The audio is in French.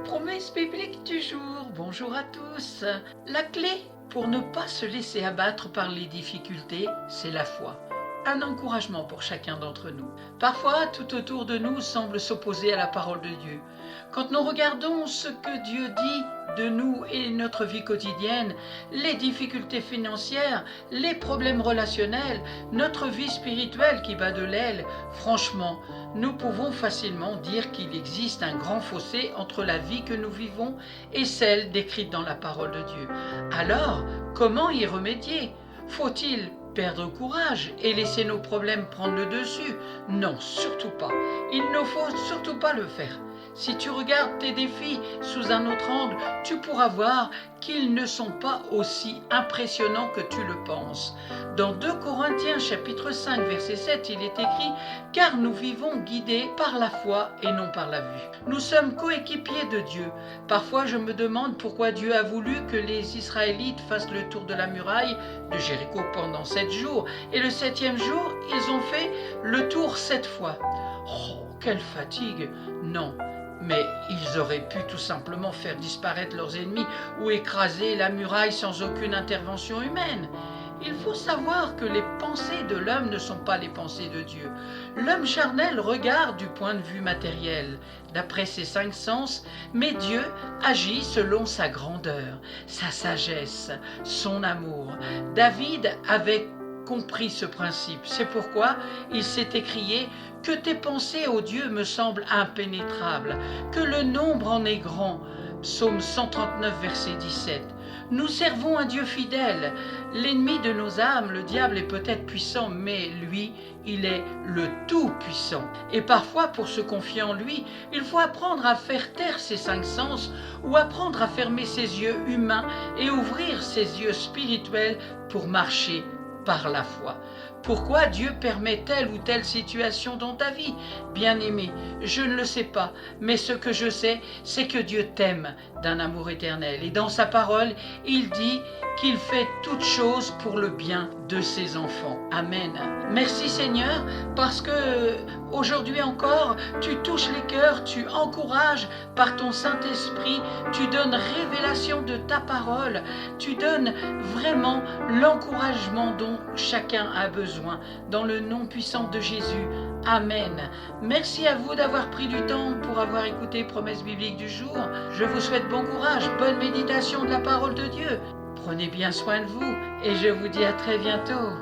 Promesse biblique du jour, bonjour à tous. La clé pour ne pas se laisser abattre par les difficultés, c'est la foi. Un encouragement pour chacun d'entre nous. Parfois, tout autour de nous semble s'opposer à la parole de Dieu. Quand nous regardons ce que Dieu dit de nous et notre vie quotidienne, les difficultés financières, les problèmes relationnels, notre vie spirituelle qui bat de l'aile, franchement, nous pouvons facilement dire qu'il existe un grand fossé entre la vie que nous vivons et celle décrite dans la parole de Dieu. Alors, comment y remédier ? Faut-il perdre courage et laisser nos problèmes prendre le dessus? Non, surtout pas. Il ne faut surtout pas le faire. Si tu regardes tes défis sous un autre angle, tu pourras voir qu'ils ne sont pas aussi impressionnants que tu le penses. Dans 2 Corinthiens chapitre 5 verset 7, il est écrit « Car nous vivons guidés par la foi et non par la vue ». Nous sommes coéquipiers de Dieu. Parfois je me demande pourquoi Dieu a voulu que les Israélites fassent le tour de la muraille de Jéricho pendant 7 jours. Et le 7e jour, ils ont fait le tour 7 fois. Oh, quelle fatigue! Non. Mais ils auraient pu tout simplement faire disparaître leurs ennemis ou écraser la muraille sans aucune intervention humaine. Il faut savoir que les pensées de l'homme ne sont pas les pensées de Dieu. L'homme charnel regarde du point de vue matériel, d'après ses 5 sens, mais Dieu agit selon sa grandeur, sa sagesse, son amour. David avait compris ce principe. C'est pourquoi il s'est écrié « Que tes pensées, ô Dieu, me semblent impénétrables, que le nombre en est grand ». Psaume 139, verset 17. Nous servons un Dieu fidèle. L'ennemi de nos âmes, le diable, est peut-être puissant, mais lui, il est le Tout-Puissant. Et parfois, pour se confier en lui, il faut apprendre à faire taire ses 5 sens ou apprendre à fermer ses yeux humains et ouvrir ses yeux spirituels pour marcher par la foi. Pourquoi Dieu permet telle ou telle situation dans ta vie? Bien-aimé, je ne le sais pas, mais ce que je sais, c'est que Dieu t'aime d'un amour éternel. Et dans sa parole, il dit qu'il fait toutes choses pour le bien de ses enfants. Amen. Merci Seigneur, parce que aujourd'hui encore, tu touches les cœurs, tu encourages par ton Saint-Esprit, tu donnes révélation de ta parole, tu donnes vraiment l'encouragement dont chacun a besoin. Dans le nom puissant de Jésus. Amen. Merci à vous d'avoir pris du temps pour avoir écouté Promesse biblique du jour. Je vous souhaite bon courage, bonne méditation de la parole de Dieu. Prenez bien soin de vous et je vous dis à très bientôt.